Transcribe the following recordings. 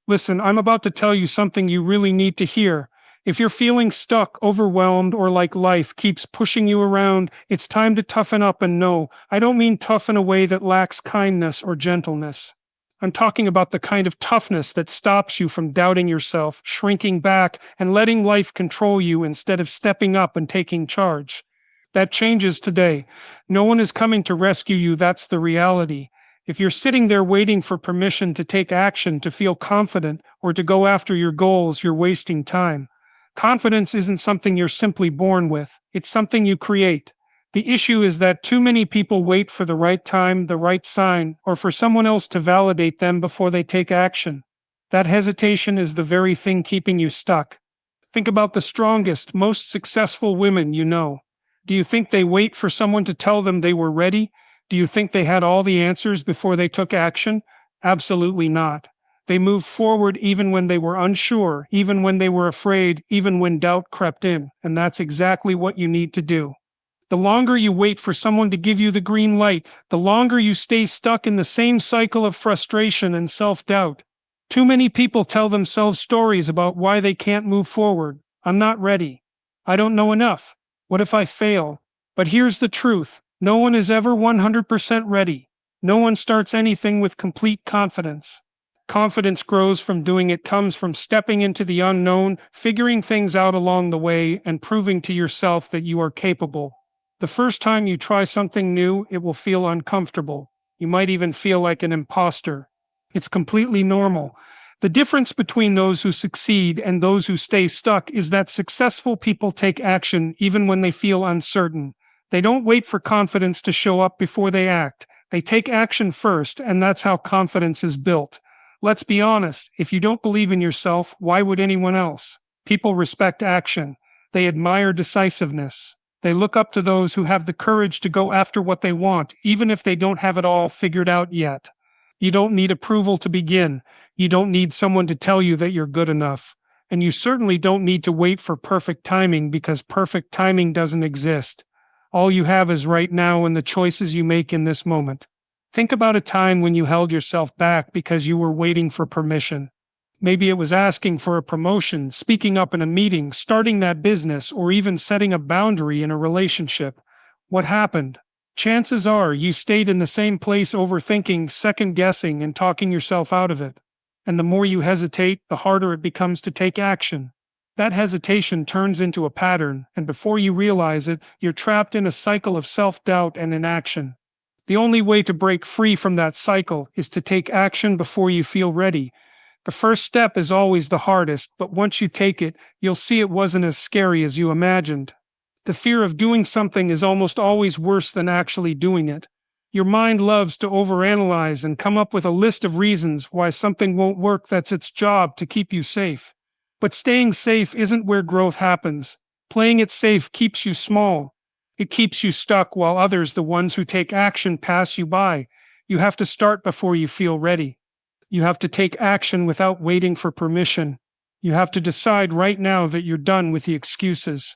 Listen, I'm about to tell you something you really need to hear. If you're feeling stuck, overwhelmed, or like life keeps pushing you around, it's time to toughen up. And no, I don't mean tough in a way that lacks kindness or gentleness. I'm talking about the kind of toughness that stops you from doubting yourself, shrinking back, and letting life control you instead of stepping up and taking charge. That changes today. No one is coming to rescue you, that's the reality. If you're sitting there waiting for permission to take action, to feel confident, or to go after your goals, you're wasting time. Confidence isn't something you're simply born with, it's something you create. The issue is that too many people wait for the right time, the right sign, or for someone else to validate them before they take action. That hesitation is the very thing keeping you stuck. Think about the strongest, most successful women you know. Do you think they wait for someone to tell them they were ready? Do you think they had all the answers before they took action? Absolutely not. They moved forward even when they were unsure, even when they were afraid, even when doubt crept in, and that's exactly what you need to do. The longer you wait for someone to give you the green light, the longer you stay stuck in the same cycle of frustration and self-doubt. Too many people tell themselves stories about why they can't move forward. I'm not ready. I don't know enough. What if I fail? But here's the truth. No one is ever 100% ready. No one starts anything with complete confidence. Confidence grows from doing it, comes from stepping into the unknown, figuring things out along the way, and proving to yourself that you are capable. The first time you try something new, it will feel uncomfortable. You might even feel like an imposter. It's completely normal. The difference between those who succeed and those who stay stuck is that successful people take action even when they feel uncertain. They don't wait for confidence to show up before they act. They take action first, and that's how confidence is built. Let's be honest, if you don't believe in yourself, why would anyone else? People respect action. They admire decisiveness. They look up to those who have the courage to go after what they want, even if they don't have it all figured out yet. You don't need approval to begin. You don't need someone to tell you that you're good enough. And you certainly don't need to wait for perfect timing, because perfect timing doesn't exist. All you have is right now and the choices you make in this moment. Think about a time when you held yourself back because you were waiting for permission. Maybe it was asking for a promotion, speaking up in a meeting, starting that business, or even setting a boundary in a relationship. What happened? Chances are you stayed in the same place, overthinking, second-guessing, and talking yourself out of it. And the more you hesitate, the harder it becomes to take action. That hesitation turns into a pattern, and before you realize it, you're trapped in a cycle of self-doubt and inaction. The only way to break free from that cycle is to take action before you feel ready. The first step is always the hardest, but once you take it, you'll see it wasn't as scary as you imagined. The fear of doing something is almost always worse than actually doing it. Your mind loves to overanalyze and come up with a list of reasons why something won't work. That's its job, to keep you safe. But staying safe isn't where growth happens. Playing it safe keeps you small. It keeps you stuck while others, the ones who take action, pass you by. You have to start before you feel ready. You have to take action without waiting for permission. You have to decide right now that you're done with the excuses.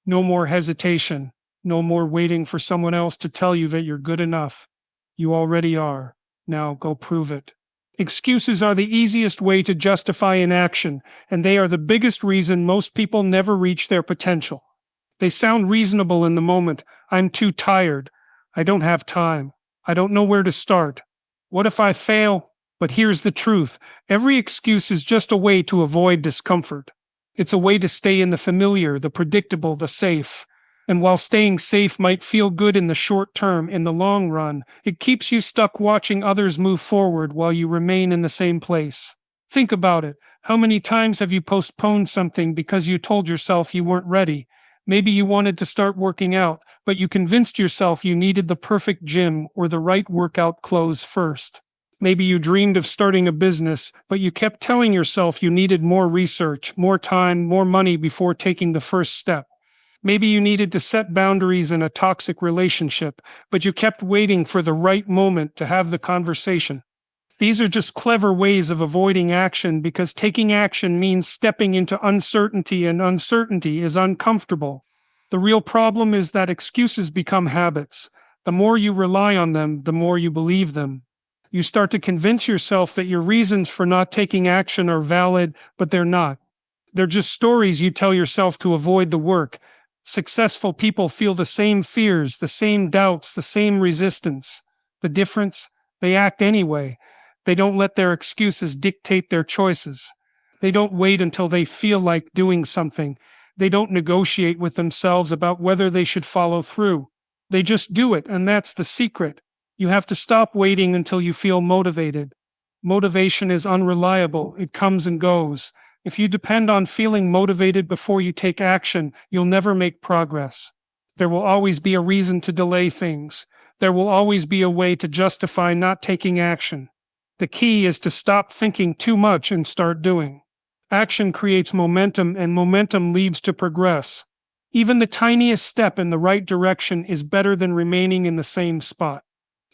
No more hesitation. No more waiting for someone else to tell you that you're good enough. You already are. Now go prove it. Excuses are the easiest way to justify inaction, and they are the biggest reason most people never reach their potential. They sound reasonable in the moment. I'm too tired. I don't have time. I don't know where to start. What if I fail? But here's the truth. Every excuse is just a way to avoid discomfort. It's a way to stay in the familiar, the predictable, the safe. And while staying safe might feel good in the short term, in the long run, it keeps you stuck watching others move forward while you remain in the same place. Think about it. How many times have you postponed something because you told yourself you weren't ready? Maybe you wanted to start working out, but you convinced yourself you needed the perfect gym or the right workout clothes first. Maybe you dreamed of starting a business, but you kept telling yourself you needed more research, more time, more money before taking the first step. Maybe you needed to set boundaries in a toxic relationship, but you kept waiting for the right moment to have the conversation. These are just clever ways of avoiding action, because taking action means stepping into uncertainty, and uncertainty is uncomfortable. The real problem is that excuses become habits. The more you rely on them, the more you believe them. You start to convince yourself that your reasons for not taking action are valid, but they're not. They're just stories you tell yourself to avoid the work. Successful people feel the same fears, the same doubts, the same resistance. The difference? They act anyway. They don't let their excuses dictate their choices. They don't wait until they feel like doing something. They don't negotiate with themselves about whether they should follow through. They just do it, and that's the secret. You have to stop waiting until you feel motivated. Motivation is unreliable. It comes and goes. If you depend on feeling motivated before you take action, you'll never make progress. There will always be a reason to delay things. There will always be a way to justify not taking action. The key is to stop thinking too much and start doing. Action creates momentum, and momentum leads to progress. Even the tiniest step in the right direction is better than remaining in the same spot.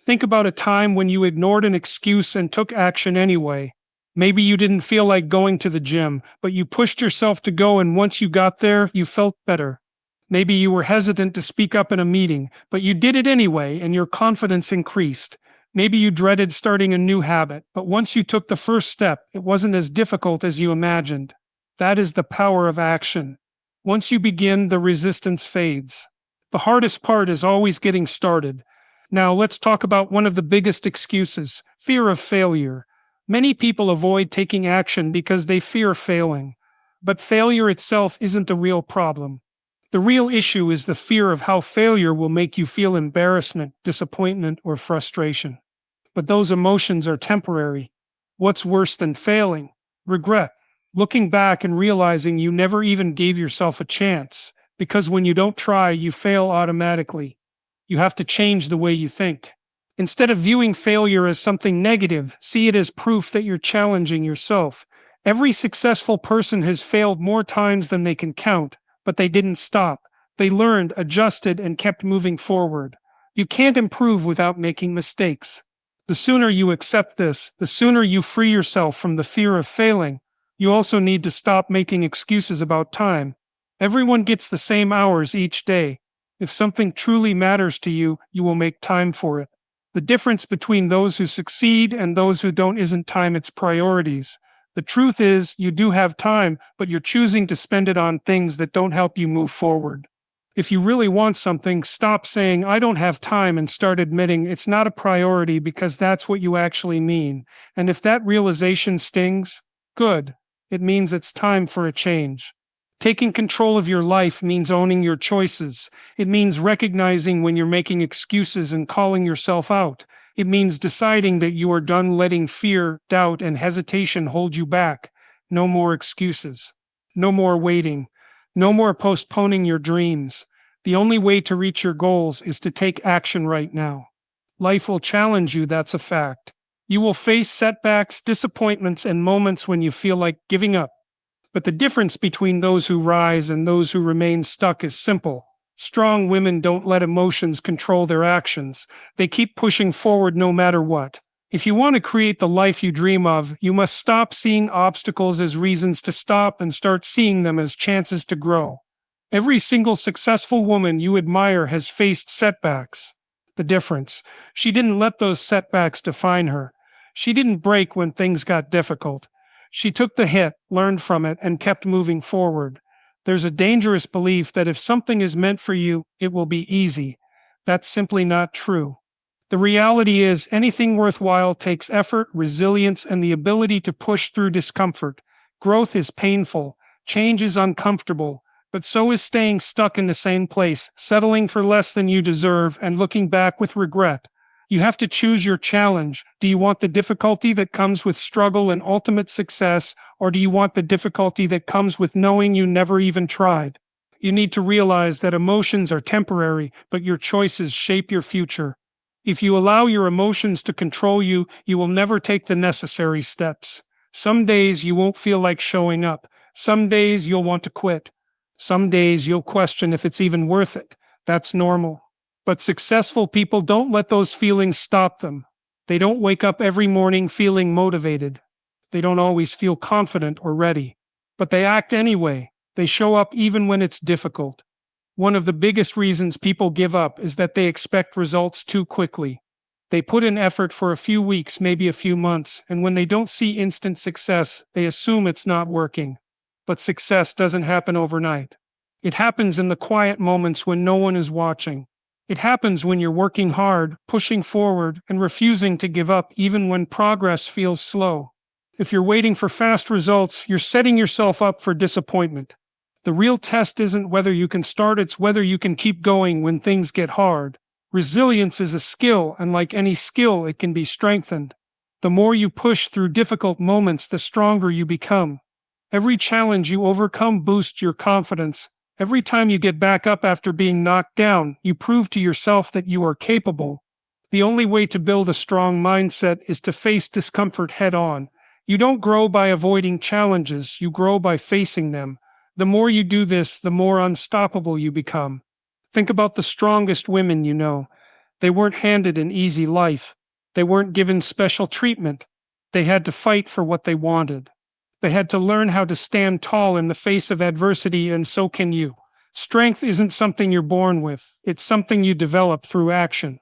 Think about a time when you ignored an excuse and took action anyway. Maybe you didn't feel like going to the gym, but you pushed yourself to go, and once you got there, you felt better. Maybe you were hesitant to speak up in a meeting, but you did it anyway, and your confidence increased. Maybe you dreaded starting a new habit, but once you took the first step, it wasn't as difficult as you imagined. That is the power of action. Once you begin, the resistance fades. The hardest part is always getting started. Now let's talk about one of the biggest excuses: fear of failure. Many people avoid taking action because they fear failing. But failure itself isn't the real problem. The real issue is the fear of how failure will make you feel embarrassment, disappointment, or frustration. But those emotions are temporary. What's worse than failing? Regret. Looking back and realizing you never even gave yourself a chance. Because when you don't try, you fail automatically. You have to change the way you think. Instead of viewing failure as something negative, see it as proof that you're challenging yourself. Every successful person has failed more times than they can count, but they didn't stop. They learned, adjusted, and kept moving forward. You can't improve without making mistakes. The sooner you accept this, the sooner you free yourself from the fear of failing. You also need to stop making excuses about time. Everyone gets the same hours each day. If something truly matters to you, you will make time for it. The difference between those who succeed and those who don't isn't time, it's priorities. The truth is, you do have time, but you're choosing to spend it on things that don't help you move forward. If you really want something, stop saying, "I don't have time," and start admitting it's not a priority, because that's what you actually mean. And if that realization stings, good. It means it's time for a change. Taking control of your life means owning your choices. It means recognizing when you're making excuses and calling yourself out. It means deciding that you are done letting fear, doubt, and hesitation hold you back. No more excuses. No more waiting. No more postponing your dreams. The only way to reach your goals is to take action right now. Life will challenge you, that's a fact. You will face setbacks, disappointments, and moments when you feel like giving up. But the difference between those who rise and those who remain stuck is simple. Strong women don't let emotions control their actions. They keep pushing forward no matter what. If you want to create the life you dream of, you must stop seeing obstacles as reasons to stop and start seeing them as chances to grow. Every single successful woman you admire has faced setbacks. The difference: she didn't let those setbacks define her. She didn't break when things got difficult. She took the hit, learned from it, and kept moving forward. There's a dangerous belief that if something is meant for you, it will be easy. That's simply not true. The reality is, anything worthwhile takes effort, resilience, and the ability to push through discomfort. Growth is painful, change is uncomfortable, but so is staying stuck in the same place, settling for less than you deserve, and looking back with regret. You have to choose your challenge. Do you want the difficulty that comes with struggle and ultimate success, or do you want the difficulty that comes with knowing you never even tried? You need to realize that emotions are temporary, but your choices shape your future. If you allow your emotions to control you, you will never take the necessary steps. Some days you won't feel like showing up. Some days you'll want to quit. Some days you'll question if it's even worth it. That's normal. But successful people don't let those feelings stop them. They don't wake up every morning feeling motivated. They don't always feel confident or ready. But they act anyway. They show up even when it's difficult. One of the biggest reasons people give up is that they expect results too quickly. They put in effort for a few weeks, maybe a few months, and when they don't see instant success, they assume it's not working. But success doesn't happen overnight. It happens in the quiet moments when no one is watching. It happens when you're working hard, pushing forward, and refusing to give up even when progress feels slow. If you're waiting for fast results, you're setting yourself up for disappointment. The real test isn't whether you can start, it's whether you can keep going when things get hard. Resilience is a skill, and like any skill, it can be strengthened. The more you push through difficult moments, the stronger you become. Every challenge you overcome boosts your confidence. Every time you get back up after being knocked down, you prove to yourself that you are capable. The only way to build a strong mindset is to face discomfort head on. You don't grow by avoiding challenges, you grow by facing them. The more you do this, the more unstoppable you become. Think about the strongest women you know. They weren't handed an easy life. They weren't given special treatment. They had to fight for what they wanted. They had to learn how to stand tall in the face of adversity, and so can you. Strength isn't something you're born with. It's something you develop through action.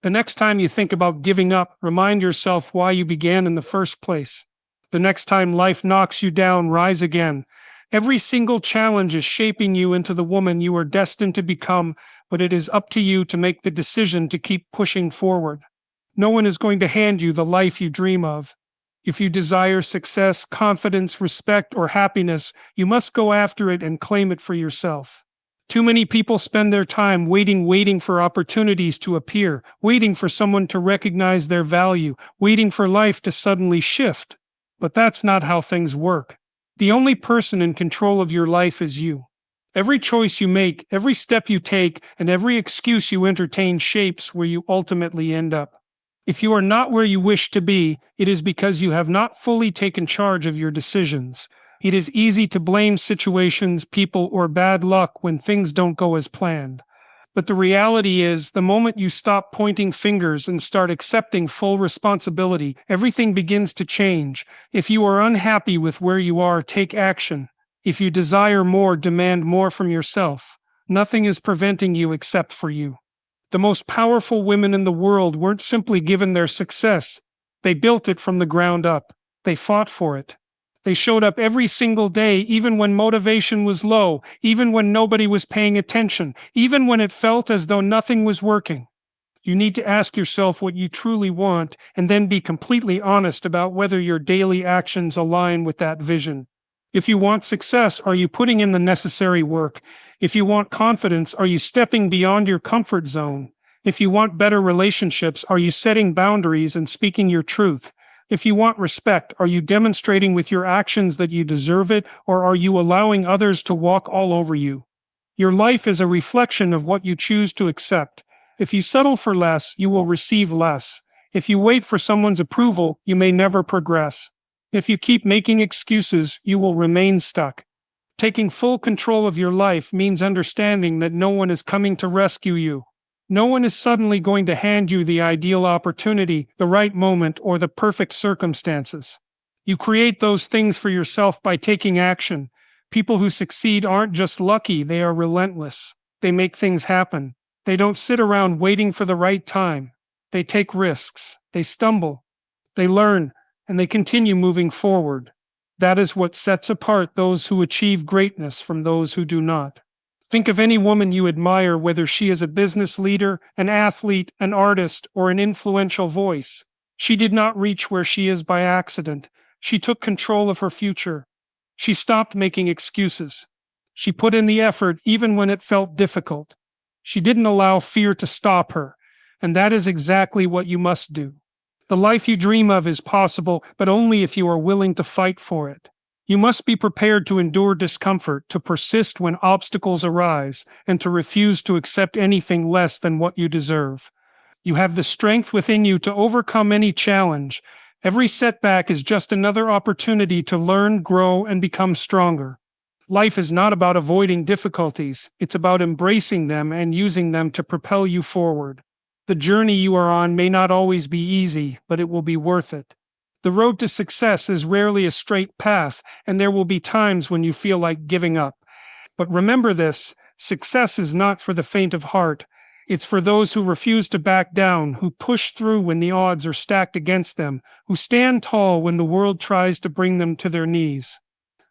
The next time you think about giving up, remind yourself why you began in the first place. The next time life knocks you down, rise again. Every single challenge is shaping you into the woman you are destined to become, but it is up to you to make the decision to keep pushing forward. No one is going to hand you the life you dream of. If you desire success, confidence, respect, or happiness, you must go after it and claim it for yourself. Too many people spend their time waiting for opportunities to appear, waiting for someone to recognize their value, waiting for life to suddenly shift. But that's not how things work. The only person in control of your life is you. Every choice you make, every step you take, and every excuse you entertain shapes where you ultimately end up. If you are not where you wish to be, it is because you have not fully taken charge of your decisions. It is easy to blame situations, people, or bad luck when things don't go as planned. But the reality is, the moment you stop pointing fingers and start accepting full responsibility, everything begins to change. If you are unhappy with where you are, take action. If you desire more, demand more from yourself. Nothing is preventing you except for you. The most powerful women in the world weren't simply given their success. They built it from the ground up. They fought for it. They showed up every single day, even when motivation was low, even when nobody was paying attention, even when it felt as though nothing was working. You need to ask yourself what you truly want, and then be completely honest about whether your daily actions align with that vision. If you want success, are you putting in the necessary work? If you want confidence, are you stepping beyond your comfort zone? If you want better relationships, are you setting boundaries and speaking your truth? If you want respect, are you demonstrating with your actions that you deserve it, or are you allowing others to walk all over you? Your life is a reflection of what you choose to accept. If you settle for less, you will receive less. If you wait for someone's approval, you may never progress. If you keep making excuses, you will remain stuck. Taking full control of your life means understanding that no one is coming to rescue you. No one is suddenly going to hand you the ideal opportunity, the right moment, or the perfect circumstances. You create those things for yourself by taking action. People who succeed aren't just lucky, they are relentless. They make things happen. They don't sit around waiting for the right time. They take risks. They stumble. They learn, and they continue moving forward. That is what sets apart those who achieve greatness from those who do not. Think of any woman you admire, whether she is a business leader, an athlete, an artist, or an influential voice. She did not reach where she is by accident. She took control of her future. She stopped making excuses. She put in the effort even when it felt difficult. She didn't allow fear to stop her, and that is exactly what you must do. The life you dream of is possible, but only if you are willing to fight for it. You must be prepared to endure discomfort, to persist when obstacles arise, and to refuse to accept anything less than what you deserve. You have the strength within you to overcome any challenge. Every setback is just another opportunity to learn, grow, and become stronger. Life is not about avoiding difficulties, it's about embracing them and using them to propel you forward. The journey you are on may not always be easy, but it will be worth it. The road to success is rarely a straight path, and there will be times when you feel like giving up. But remember this, success is not for the faint of heart. It's for those who refuse to back down, who push through when the odds are stacked against them, who stand tall when the world tries to bring them to their knees.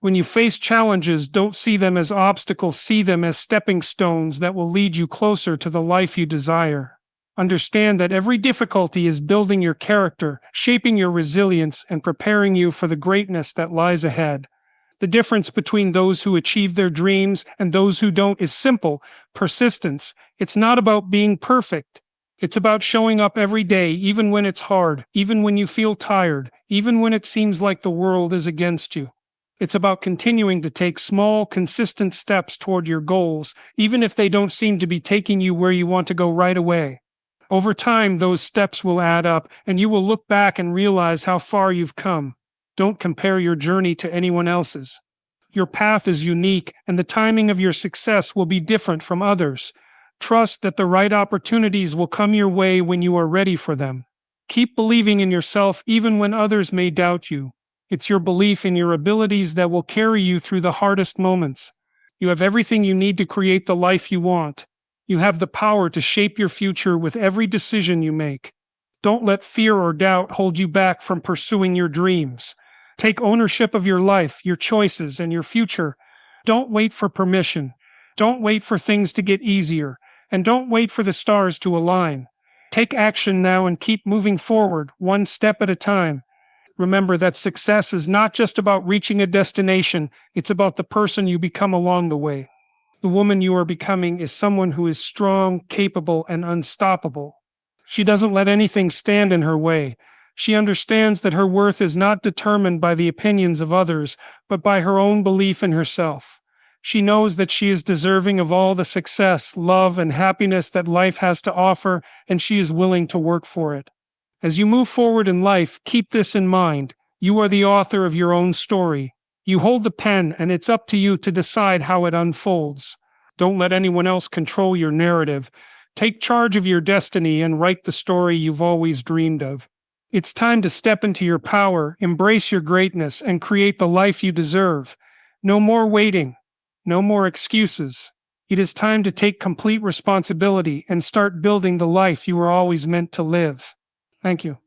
When you face challenges, don't see them as obstacles, see them as stepping stones that will lead you closer to the life you desire. Understand that every difficulty is building your character, shaping your resilience, and preparing you for the greatness that lies ahead. The difference between those who achieve their dreams and those who don't is simple: persistence. It's not about being perfect. It's about showing up every day, even when it's hard, even when you feel tired, even when it seems like the world is against you. It's about continuing to take small, consistent steps toward your goals, even if they don't seem to be taking you where you want to go right away. Over time, those steps will add up, and you will look back and realize how far you've come. Don't compare your journey to anyone else's. Your path is unique, and the timing of your success will be different from others. Trust that the right opportunities will come your way when you are ready for them. Keep believing in yourself even when others may doubt you. It's your belief in your abilities that will carry you through the hardest moments. You have everything you need to create the life you want. You have the power to shape your future with every decision you make. Don't let fear or doubt hold you back from pursuing your dreams. Take ownership of your life, your choices, and your future. Don't wait for permission. Don't wait for things to get easier. And don't wait for the stars to align. Take action now and keep moving forward, one step at a time. Remember that success is not just about reaching a destination, it's about the person you become along the way. The woman you are becoming is someone who is strong, capable, and unstoppable. She doesn't let anything stand in her way. She understands that her worth is not determined by the opinions of others, but by her own belief in herself. She knows that she is deserving of all the success, love, and happiness that life has to offer, and she is willing to work for it. As you move forward in life, keep this in mind. You are the author of your own story. You hold the pen, and it's up to you to decide how it unfolds. Don't let anyone else control your narrative. Take charge of your destiny and write the story you've always dreamed of. It's time to step into your power, embrace your greatness, and create the life you deserve. No more waiting. No more excuses. It is time to take complete responsibility and start building the life you were always meant to live. Thank you.